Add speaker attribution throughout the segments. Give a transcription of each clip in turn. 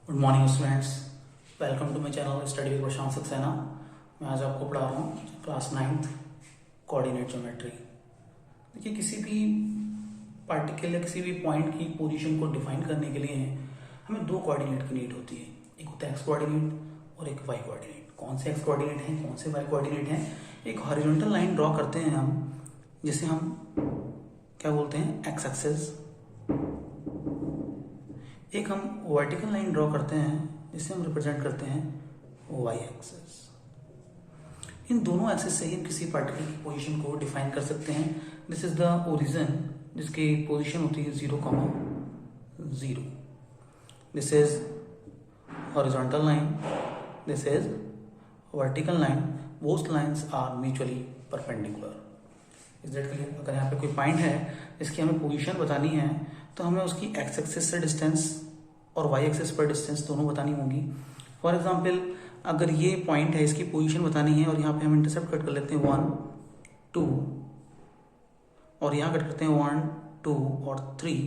Speaker 1: Good morning students, welcome to my channel study with Prashant Saxena. मैं आज आपको पढ़ा रहा हूँ क्लास 9th कोऑर्डिनेट ज्योमेट्री। देखिए, किसी भी पार्टिकुलर किसी भी पॉइंट की पोजीशन को डिफाइन करने के लिए हमें दो कोऑर्डिनेट की नीड होती है। एक होता है एक्स कोऑर्डिनेट और एक वाई कोऑर्डिनेट। कौन से एक्स कोऑर्डिनेट हैं, कौन से वाई कोऑर्डिनेट हैं? एक हॉरिजॉन्टल लाइन ड्रॉ करते हैं हम, जिसे हम क्या बोलते हैं, एक्स एक्सिस। एक हम वर्टिकल लाइन ड्रॉ करते हैं जिसे हम रिप्रेजेंट करते हैं वाई एक्सिस। इन दोनों एक्सिस से ही हम किसी पार्टिकल की पोजीशन को डिफाइन कर सकते हैं। दिस इज द ओरिजिन, जिसकी पोजीशन होती है 0,0। This is horizontal line, this is vertical line. Both lines are mutually perpendicular. Is that clear? अगर यहाँ पे कोई पॉइंट है जिसकी हमें पोजीशन बतानी है तो हमें उसकी एक्स एक्सिस से डिस्टेंस और वाई एक्सिस पर डिस्टेंस दोनों बतानी होंगी। फॉर एग्जांपल, अगर ये पॉइंट है, इसकी पोजीशन बतानी है और यहाँ पे हम इंटरसेप्ट कट कर लेते हैं 1, 2 और यहाँ कट करते हैं 1, 2 और 3,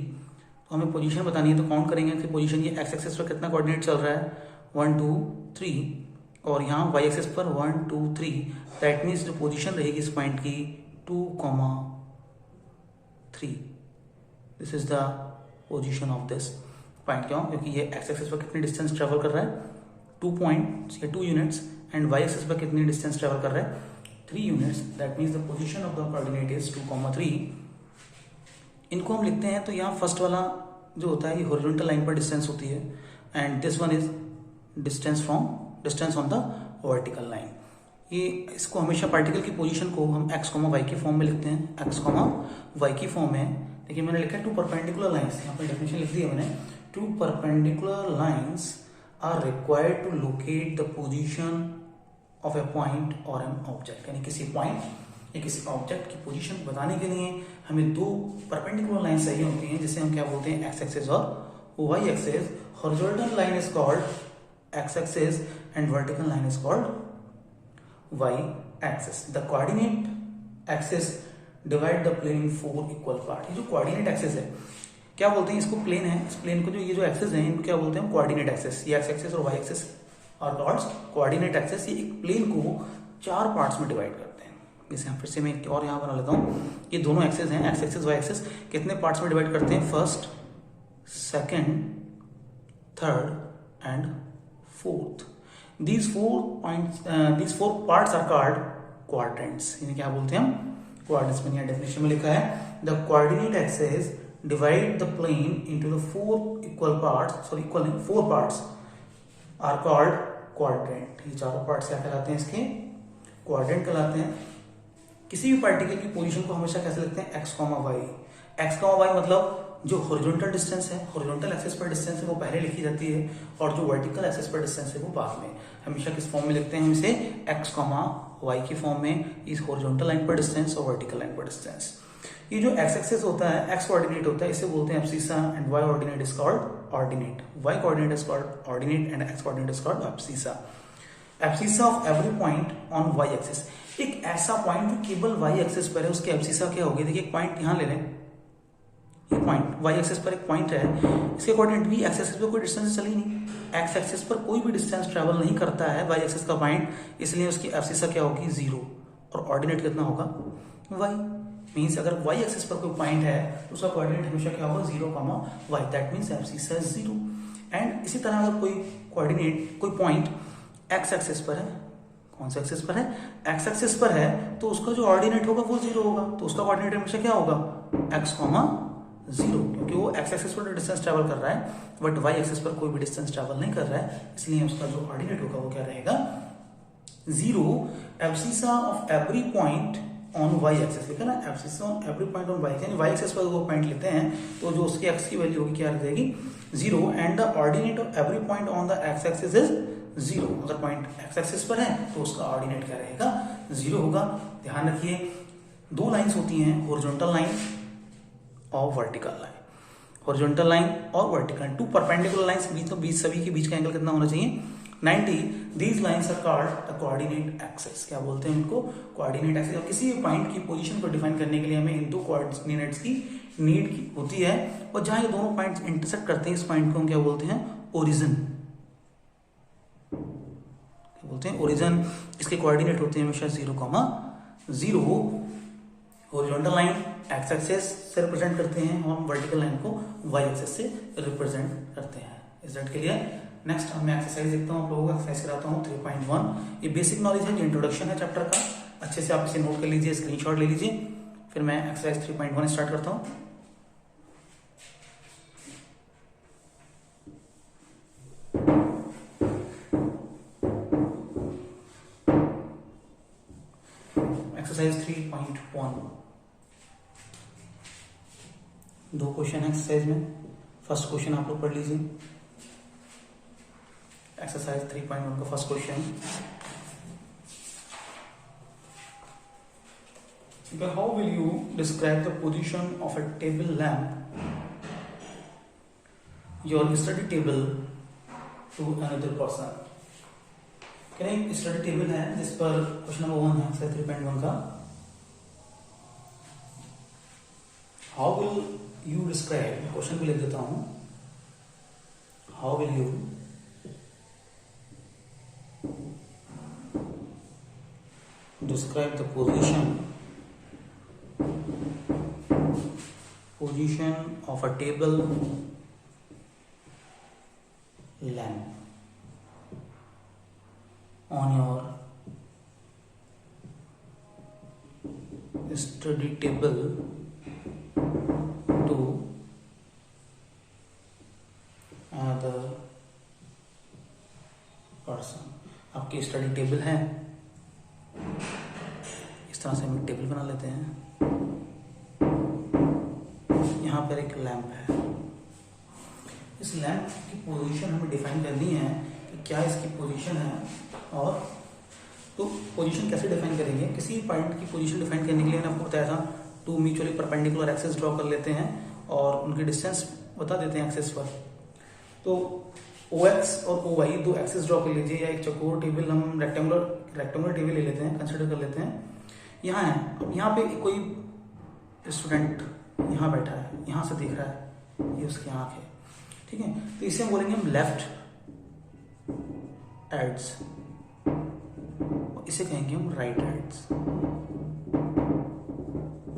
Speaker 1: तो हमें पोजीशन बतानी है। तो काउंट करेंगे कि पोजीशन ये एक्स एक्सिस पर कितना कोऑर्डिनेट चल रहा है, 1, 2, 3, और यहाँ वाई एक्सिस पर 1, 2, 3। दैट मीन्स जो पोजीशन रहेगी इस पॉइंट की 2, 3। This is the position of this point. क्यों? क्योंकि ये एक्स एक्सिस पर कितनी डिस्टेंस ट्रेवल कर रहा है, 2 पॉइंट्स या 2 यूनिट्स, एंड वाई एक्सिस पर कितनी डिस्टेंस ट्रेवल कर रहा है, 3 units. That means the position of the coordinate is 2, 3। इनको हम लिखते हैं तो यहाँ फर्स्ट वाला जो होता है ये हॉरिजॉन्टल लाइन पर डिस्टेंस होती है, and this one is distance on the vertical line. ये इसको हमेशा पार्टिकल की पोजीशन को हम एक्स कॉमा वाई के फॉर्म में लिखते हैं, एक्स कॉमा वाई की फॉर्म में। देखिए, मैंने लिखा है 2 परपेंडिकुलर लाइंस, यहाँ पर डेफिनेशन लिख दी है मैंने। 2 perpendicular lines are required to locate the position of a point और एन ऑब्जेक्ट। यानी किसी पॉइंट या किसी ऑब्जेक्ट की पोजीशन बताने के लिए हमें 2 परपेंडिकुलर लाइन चाहिए होती हैं, जिसे हम क्या बोलते हैं, एक्स एक्सिस और y axis. Horizontal line is called x axis and vertical line is called y axis. The coordinate axis divide the plane in 4 equal part. ये जो coordinate axis है, क्या बोलते हैं इसको? प्लेन है। इस प्लेन को जो ये जो एक्सिस है इनको क्या बोलते हैं, कोऑर्डिनेट एक्सिस। ये एक्स एक्सिस और वाई एक्सिस और कॉल्ड कोऑर्डिनेट एक्सिस। ये एक प्लेन को 4 पार्ट्स में डिवाइड करते हैं। जैसे फिर से मैं एक और यहाँ बना लेता हूँ। ये दोनों एक्सिस हैं, एक्स एक्सिस वाई एक्सिस, कितने पार्ट्स में डिवाइड करते हैं, first, second, third and fourth. These four parts are called quadrants. इन्हें क्या बोलते हैं हम, quadrants। मैंने यहाँ डेफिनेशन में लिखा है, the coordinate axis divide the plane into the 4 parts are called quadrant. ये चारों पार्ट्स क्या कहलाते हैं, इसके क्वाड्रेंट कहलाते हैं। किसी भी पार्टिकल की पोजीशन को हमेशा कैसे लिखते हैं, x comma y. X comma y मतलब जो हॉरिजॉन्टल डिस्टेंस है, हॉरिजॉन्टल एक्सिस पर डिस्टेंस है, वो पहले लिखी जाती है, और जो वर्टिकल एक्सिस पर डिस्टेंस है वो बाद में। हमेशा किस फॉर्म में लिखते हैं हम इसे, एक्स कॉमा वाई की फॉर्म में, इस हॉरिजॉन्टल लाइन पर डिस्टेंस और वर्टिकल लाइन पर डिस्टेंस। ये जो एक्स एक्सिस होता है, एक्स कोऑर्डिनेट होता है, इसे बोलते हैं abscissa, and y coordinate is called ordinate. Y coordinate is called ordinate and x coordinate is called abscissa. Abscissa of every point on y axis. एक ऐसा पॉइंट जो केवल वाई एक्सिस पर है, उसकी एब्सिसा क्या होगी? देखिए, एक पॉइंट यहाँ ले लें, ये पॉइंट वाई एक्सिस पर एक पॉइंट है, इसके कोऑर्डिनेट भी एक्स एक्सिस पर कोई डिस्टेंस चली नहीं, एक्स एक्सिस पर कोई भी डिस्टेंस ट्रेवल नहीं करता है वाई एक्सिस का पॉइंट, इसलिए उसकी एब्सिसा क्या होगी, 0, और ऑर्डिनेट कितना होगा, वाई। मीन्स अगर वाई एक्सिस पर कोई पॉइंट है तो उसका कोऑर्डिनेट हमेशा क्या होगा, 0, y. That means abscissa is 0। And इसी तरह अगर कोई कोऑर्डिनेट, कोई पॉइंट एक्स एक्सिस पर है, कौन सा एक्सिस पर है, एक्स एक्सिस पर है, तो उसका जो ऑर्डिनेट होगा वो 0 होगा, तो उसका कोऑर्डिनेट हमेशा क्या होगा, एक्स, 0, क्योंकि वो एक्स एक्सिस पर डिस्टेंस ट्रेवल कर रहा है, बट वाई एक्सिस पर कोई भी डिस्टेंस ट्रेवल नहीं कर रहा है, इसलिए उसका जो ऑर्डिनेट होगा वो क्या रहेगा, 0। Abscissa of every point on y axis, लिखा ना, abscissa on every point on y, यानी वाई एक्सिस पर वो पॉइंट लेते हैं तो जो उसकी एक्स की वैल्यू होगी क्या रहेगी, 0। And the ordinate of every point on the x axis is 0। अगर पॉइंट एक्स एक्सिस पर है तो उसका ऑर्डिनेट क्या रहेगा, 0 होगा। ध्यान रखिए, 2 लाइंस होती हैं, हॉरिजॉन्टल लाइन और वर्टिकल लाइन। हॉरिजॉन्टल लाइन और वर्टिकल, 2 परपेंडिकुलर लाइंस, बीच तो बीच सभी के बीच का एंगल कितना होना चाहिए, 90। These lines are called the coordinate axis. क्या बोलते हैं इनको, कोऑर्डिनेट एक्सिस। और किसी भी पॉइंट की पोजीशन को डिफाइन करने के लिए हमें इन 2 कोऑर्डिनेट्स की नीड होती है, और जहां ये दोनों पॉइंट्स इंटरसेक्ट करते हैं, इस पॉइंट को हम क्या बोलते हैं, ओरिजिन। बोलते हैं ओरिजिन, इसके कोऑर्डिनेट होते हैं हमेशा 0,0। हॉरिजॉन्टल लाइन एक्स एक्सिस से रिप्रेजेंट करते हैं और वर्टिकल लाइन को वाई एक्सिस से रिप्रेजेंट करते हैं। Is that clear? नेक्स्ट मैं एक्सरसाइज देखता हूँ, आप लोगों को एक्सरसाइज कराता हूँ 3.1। ये बेसिक नॉलेज है, ये इंट्रोडक्शन है चैप्टर का, अच्छे से आप इसे नोट कर लीजिए, स्क्रीनशॉट ले लीजिए। फिर मैं एक्सरसाइज 3.1 स्टार्ट करता हूँ। एक्सरसाइज 3.1 दो क्वेश्चन है एक्सरसाइज में। फर्स्ट क्वेश्चन आप लोग पढ़ लीजिए। एक्सरसाइज 3.1 का first question, how will you describe the position of a table lamp, your study table, to another person? क्या एक स्टडी टेबल है जिस पर क्वेश्चन नंबर 1 है एक्सरसाइज 3.1 का। How will you describe, question भी लिख देता हूं, how will you describe the position of a table lamp on your study table to another person। आपकी स्टडी टेबल है, इस तरह से हम टेबल बना लेते हैं। यहाँ पर एक लैंप है, इस लैंप की पोजीशन हमें डिफाइन करनी है कि क्या इसकी पोजीशन है। और तो पोजीशन कैसे डिफाइन करेंगे, किसी पॉइंट की पोजीशन डिफाइन करने के लिए मैंने आपको बताया था, two mutually perpendicular axis draw कर लेते हैं और उनकी डिस्टेंस बता देते हैं एक्सिस पर। तो OX और OY दो एक्सिस ड्रॉ कर लीजिए, या एक चौकोर टेबल हम रेक्टेंगुलर टेबल ले लेते हैं, कंसिडर कर लेते हैं। यहाँ है, अब यहाँ पे कोई स्टूडेंट यहाँ बैठा है, यहाँ से देख रहा है, ये उसकी आंख है, ठीक है। तो इसे हम बोलेंगे हम लेफ्ट एड्स, इसे कहेंगे हम राइट एड्स।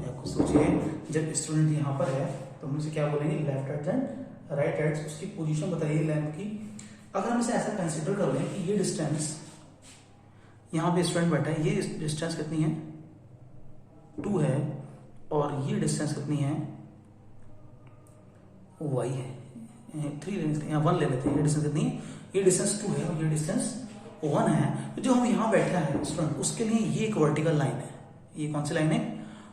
Speaker 1: आपको सोचिए, जब स्टूडेंट यहाँ पर है तो हम इसे क्या बोलेंगे, left aids and right aids. उसकी पोजीशन बताइए लैंप की। अगर हम इसे ऐसा कंसिडर कर लें कि ये डिस्टेंस, यहाँ पे स्टूडेंट बैठा है, ये डिस्टेंस कितनी है 2 है, और ये डिस्टेंस कितनी है y है 3 यहाँ 1 ले लेते हैं। ये डिस्टेंस कितनी है, ये डिस्टेंस 2 है और ये डिस्टेंस 1 है। तो जो हम यहाँ बैठा है स्टूडेंट, उसके लिए ये एक वर्टिकल लाइन है। ये कौन सी लाइन है,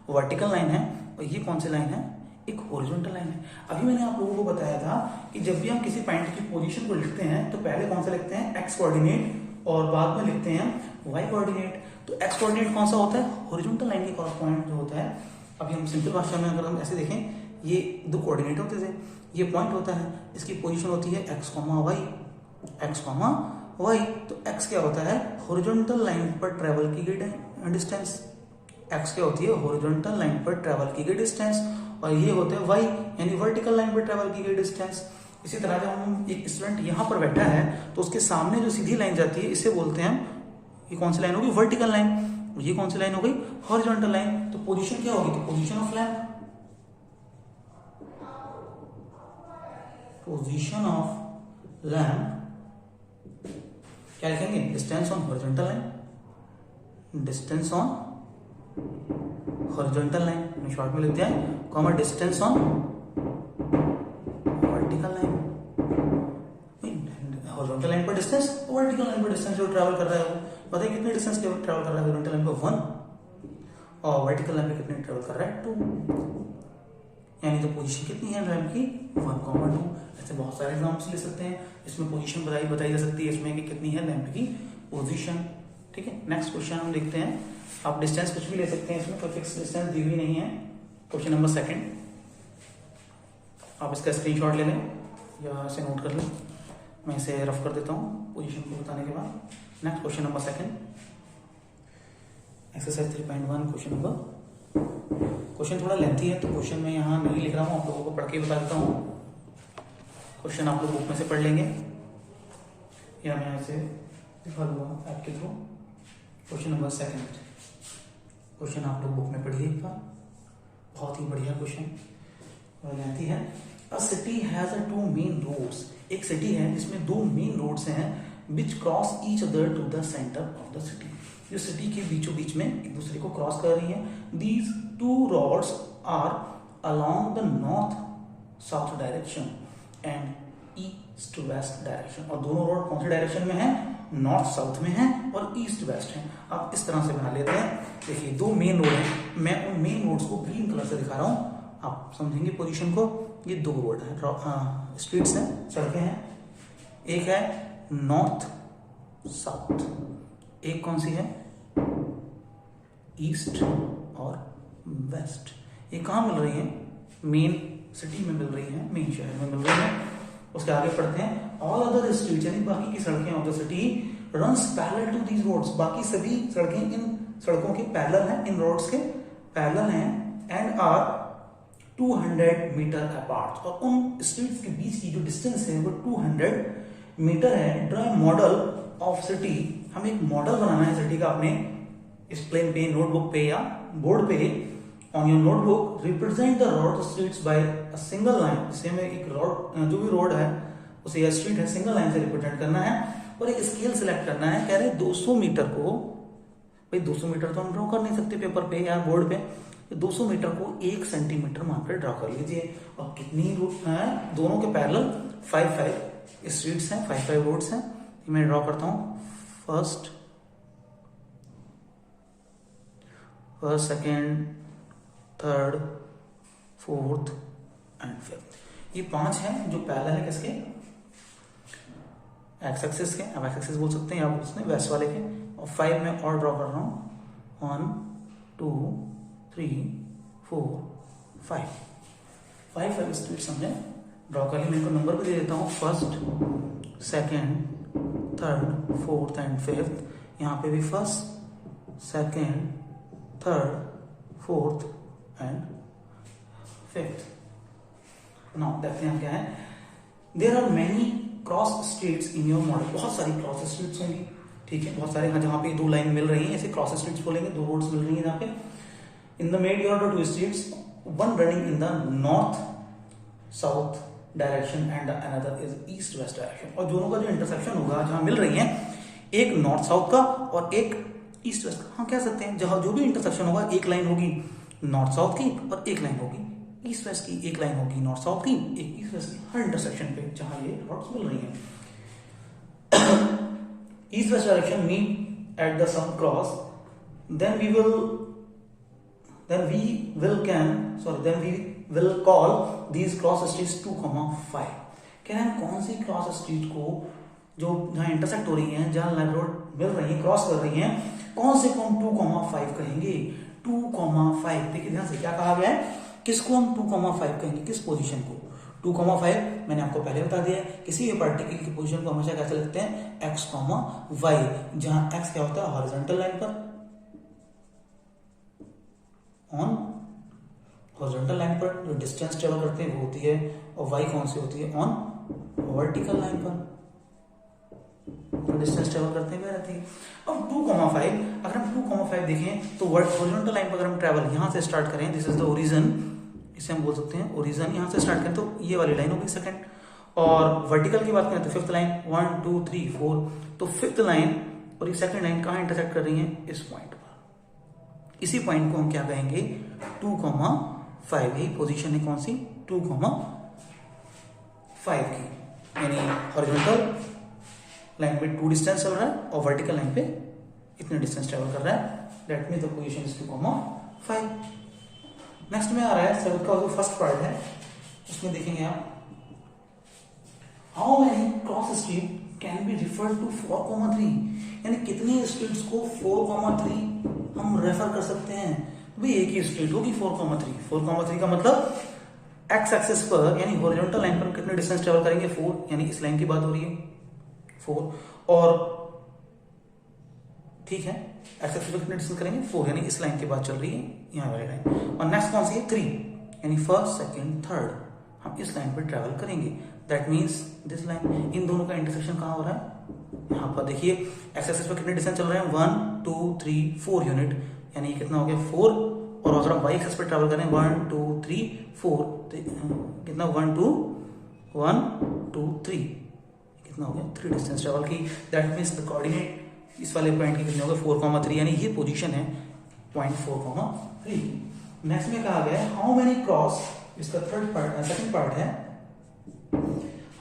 Speaker 1: वर्टिकल लाइन है। और ये कौन सी लाइन है, एक हॉरिजॉन्टल लाइन है। अभी मैंने आप लोगों को बताया था कि जब भी हम किसी पॉइंट की पोजीशन को लिखते हैं तो पहले कौन सा लिखते हैं, एक्स कोऑर्डिनेट, और बाद में लिखते हैं वाई कोऑर्डिनेट। तो एक्स कोऑर्डिनेट कौन सा होता है, हॉरिजॉन्टल लाइन के कॉरस्पॉन्डिंग जो होता है। अभी हम सिंपल भाषा में अगर हम ऐसे देखें, ये दो कोऑर्डिनेट होते थे, ये पॉइंट होता है, इसकी पोजीशन होती है x, y, x, y। तो x क्या होता है, हॉरिजॉन्टल लाइन पर ट्रेवल की गई डिस्टेंस। x क्या होती है, हॉरिजॉन्टल लाइन पर ट्रेवल की गई डिस्टेंस, और ये होते हैं y, यानी वर्टिकल लाइन पर ट्रेवल की गई डिस्टेंस। इसी तरह जब हम एक स्टूडेंट यहाँ पर बैठा है तो उसके सामने जो सीधी लाइन जाती है, इसे बोलते हैं हम, ये कौन सी लाइन होगी, वर्टिकल लाइन। ये कौन सी लाइन हो गई, हॉरिजॉन्टल लाइन। तो पोजीशन क्या होगी, तो position of lamp, position of lamp क्या लिखेंगे, distance on horizontal line, distance on horizontal line short में लिखते हैं, comma distance on vertical line. Horizontal line पर डिस्टेंस, वर्टिकल लाइन पर डिस्टेंस जो ट्रैवल कर रहा है वो बताइए कितने डिस्टेंस ट्रैवल कर रहा है, हॉरिजॉन्टल लाइन पर 1 और वर्टिकल लाइन पे कितने ट्रैवल कर रहा है 2, यानी तो पोजीशन कितनी है लैंप की 1,2। ऐसे बहुत सारे एग्जाम्पल्स ले सकते हैं, इसमें पोजीशन बताई जा सकती है इसमें कि कितनी है लैंप की पोजीशन, ठीक है। नेक्स्ट क्वेश्चन हम देखते हैं। आप डिस्टेंस कुछ भी ले सकते हैं, इसमें कोई फिक्स डिस्टेंस दी हुई नहीं है। क्वेश्चन नंबर 2, आप इसका स्क्रीनशॉट ले लें या इसे नोट कर लें, मैं इसे रफ कर देता हूँ पोजीशन को बताने के बाद। Next question number 2, exercise 3.1 question number. Question थोड़ा लेंथी है तो क्वेश्चन मैं यहाँ नहीं लिख रहा हूँ, आप लोगों को पढ़ के बता देता हूँ। क्वेश्चन आप लोग बुक में से पढ़ लेंगे या मैं इसे लिखा हुआ आपके थ्रू। क्वेश्चन नंबर 2, क्वेश्चन आप लोग बुक में पढ़िए एक बार, बहुत ही बढ़िया क्वेश्चन लेती है। A city has a 2 main roads, एक सिटी है जिसमें 2 मेन रोड्स हैं which cross each other to the centre of the city, जो सिटी के बीचों बीच में एक दूसरे को क्रॉस कर रही है। These 2 roads are along the north south direction and east west direction, और दोनों रोड कौन सी डायरेक्शन में है, नॉर्थ साउथ में है और ईस्ट वेस्ट है। अब इस तरह से बना लेते हैं। देखिए 2 मेन रोड है, मैं उन मेन रोड्स को ग्रीन कलर से दिखा रहा हूं, आप समझेंगे पोजीशन को। ये 2 रोड है, स्ट्रीट्स हैं, सड़कें हैं। एक है नॉर्थ साउथ, एक कौन सी है, ईस्ट और वेस्ट। ये कहाँ मिल रही है, मेन सिटी में मिल रही है, मेन शहर में मिल रही है। उसके आगे पढ़ते हैं ऑल अदर स्ट्रीट्स, यानी बाकी की सड़कें of the city runs parallel to these roads, बाकी सभी सड़कें इन सड़कों के पैरेलल हैं, इन रोड्स के पैरेलल हैं। एंड आर 200 मीटर अपार्ट, और उन स्ट्रीट्स के बीच की जो डिस्टेंस है वो 200 मीटर है। ड्रा मॉडल ऑफ सिटी, हमें एक मॉडल बनाना है सिटी का अपने इस प्लेन पे, नोटबुक पे या बोर्ड पे। On your notebook represent the road streets by a single line, इसे हमें एक रोड, जो भी रोड है उसे या स्ट्रीट है सिंगल लाइन से रिप्रेजेंट करना है। और एक स्केल सिलेक्ट करना है, कह रहे 200 मीटर को, भाई 200 मीटर तो हम ड्रॉ कर नहीं सकते पेपर पे या बोर्ड पे, 200 मीटर को 1 सेंटीमीटर मानकर ड्रॉ कर लीजिए। और कितनी रोड है, दोनों के पैरेलल 5 स्ट्रीट्स हैं, 5 रोड्स हैं। मैं ड्रॉ करता हूं, first, second, third, fourth and fifth. ये 5 हैं जो पैरेलल है किसके, एक्स एक्सिस के, अब एक्स एक्सिस बोल सकते हैं या उसने वेस्ट वाले के। और 5 में और ड्रॉ कर रहा हूं, 1 2 3 4 5 स्ट्रीट्स हमने ड्रॉ कर ली। मैं इनको नंबर भी दे देता हूं, first, second, third, fourth and fifth. यहाँ पे भी first, second, third, fourth and fifth. Now देखते हैं क्या है। There are many cross streets in your model, बहुत सारी क्रॉस स्ट्रीट्स होंगी, ठीक है, बहुत सारे, जहां पे 2 लाइन मिल रही हैं ऐसे क्रॉस स्ट्रीट्स बोलेंगे, 2 रोड्स मिल रही हैं जहां पे। In the made your 2 streets, one running in the north south direction and another is east west direction, और दोनों का जो इंटरसेक्शन होगा जहां मिल रही है, एक नॉर्थ साउथ का और एक ईस्ट वेस्ट का, हम कह सकते हैं जहां जो भी इंटरसेक्शन होगा, एक लाइन होगी नॉर्थ साउथ की और एक लाइन होगी ईस्ट वेस्ट की, एक लाइन होगी नॉर्थ साउथ की, एक ईस्ट वेस्ट की, हर इंटरसेक्शन पे जहां ये रोड्स मिल रही हैं। East west direction meet at the some cross, then we will call these cross streets 2,5। कह रहे हैं कौन सी क्रॉस स्ट्रीट को, जो जहां इंटरसेक्ट हो रही हैं, जहां लाइन रोड मिल रही है, क्रॉस कर रही हैं, कौन से को हम 2,5 कहेंगे, 2,5। देखिए ध्यान से क्या कहा गया है, किसको हम 2,5 कहेंगे, किस पोजीशन को, 2,5 मैंने आपको पहले बता दिया है। किसी भी पार्टिकल की पोजीशन को हमेशा कैसे लिखते हैं, x, y, जहां x क्या होता है, हॉरिजॉन्टल लाइन पर, ऑन हॉरिजॉन्टल लाइन पर जो डिस्टेंस ट्रेवल करते हैं वो होती है, और y कौन सी होती है, ऑन वर्टिकल लाइन पर जो डिस्टेंस ट्रेवल करते हैं वह रहती है। अब 2,5, अगर हम 2,5 देखें तो हॉरिजॉन्टल लाइन पर अगर हम ट्रेवल यहां से स्टार्ट करें, दिस इज द ओरिजिन, इसे हम बोल सकते हैं ओरिजिन, यहां से स्टार्ट करें तो ये वाली लाइन होगी सेकंड। और वर्टिकल की बात करें तो 5th लाइन, 1 2 3 4, तो 5th लाइन और ये सेकंड लाइन कहां इंटरसेक्ट कर रही है, इस पॉइंट पर। इसी पॉइंट को हम क्या कहेंगे, 2,5। यही पोजीशन है कौन सी, 2,5 की, यानी हॉरिजॉन्टल लाइन पे 2 डिस्टेंस चल रहा है और वर्टिकल लाइन पे इतने डिस्टेंस ट्रेवल कर रहा है, that means the position is 2,5। Next में आ रहा है 7th का जो फर्स्ट पार्ट है, उसमें देखेंगे आप, how many cross street can be refer to 4,3, यानी कितनी स्ट्रीट्स को 4,3 हम रेफर कर सकते हैं। भाई एक ही स्ट्रीट होगी 4,3, 4,3 का मतलब एक्स एक्सिस पर यानी हॉरिजॉन्टल लाइन पर कितने डिस्टेंस ट्रेवल करेंगे, 4, यानी इस लाइन की बात हो रही है 4, और ठीक है एक्स एक्सिस पर कितने डिस्टेंस करेंगे, 4, यानी इस लाइन की बात चल रही है, यहाँ वाली लाइन। और नेक्स्ट कौन सी है, 3, यानी फर्स्ट सेकंड थर्ड हम इस लाइन पर ट्रेवल करेंगे। दैट मीन्स दिस लाइन, इन दोनों का इंटरसेक्शन कहाँ हो रहा है, यहाँ पर देखिए एक्स एक्सिस पर कितने डिस्टेंस चल रहे हैं 1 2 3 4 यूनिट, यानी ये कितना हो गया 4, और अगर हम वाई एक्सिस पर ट्रेवल करें 1 2 3 4 कितना 1 2 3 कितना हो गया 3 डिस्टेंस ट्रेवल की, दैट मीन्स द कोऑर्डिनेट इस वाले पॉइंट की कितने हो गए 4,3, यानी ये पोजीशन है पॉइंट 4,3। नेक्स्ट में कहा गया है हाउ मेनी क्रॉस, इसका सेकंड पार्ट है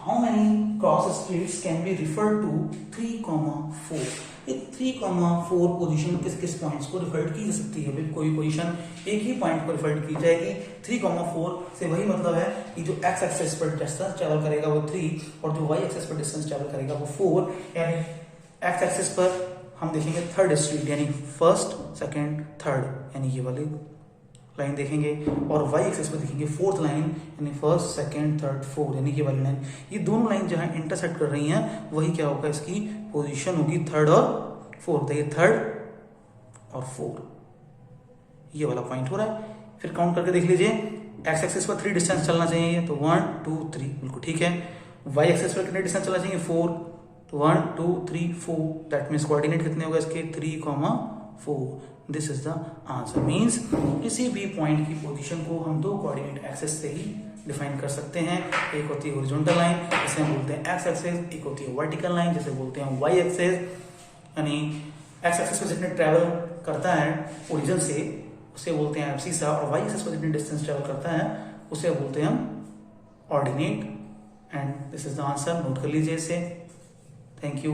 Speaker 1: how many cross streets can be referred to 3,4। ये 3,4 पोजीशन किस किस पॉइंट्स को रिफर्ड की जा सकती है, कोई पोजीशन एक ही पॉइंट को रिफर्ड की जाएगी 3,4 से, वही मतलब है कि जो एक्स एक्सिस पर डिस्टेंस ट्रेवल करेगा वो 3 और जो वाई एक्सिस पर डिस्टेंस ट्रेवल करेगा वो 4, यानी एक्स एक्सिस पर हम देखेंगे थर्ड स्ट्रीट यानी फर्स्ट सेकंड थर्ड, यानी ये वाली लाइन देखेंगे, और वाई एक्सिस पर देखेंगे फोर्थ लाइन यानी फर्स्ट सेकंड थर्ड फोर्थ, यानी ये वाली लाइन, ये दोनों लाइन जहां इंटरसेक्ट कर रही हैं वही क्या होगा, इसकी पोजीशन होगी थर्ड और फोर्थ, ये थर्ड और फोर्थ, ये वाला पॉइंट हो रहा है। फिर काउंट करके देख लीजिए, एक्स एक्सिस पर 3 डिस्टेंस चलना चाहिए तो 1 2 3 बिल्कुल ठीक है, वाई एक्सिस पर कितने डिस्टेंस चलना चाहिए 4, तो 1 2 3 4, दैट मीन्स कोऑर्डिनेट कितने होगा इसके 3,4, this is the answer. Means किसी भी पॉइंट की पोजीशन को हम दो कोऑर्डिनेट एक्सिस से ही डिफाइन कर सकते हैं, एक होती है हॉरिजॉन्टल लाइन जिसे हम बोलते हैं एक्स एक्सिस, एक होती है वर्टिकल लाइन जिसे बोलते हैं वाई एक्सिस, यानी एक्स एक्सिस पर जितने ट्रेवल करता है ओरिजिन से उसे बोलते हैं एब्सिसा, और वाई एक्सिस पर जितने डिस्टेंस ट्रेवल करता है उसे बोलते हैं हम ordinate, and this is the answer, note कर लीजिए इसे। Thank you.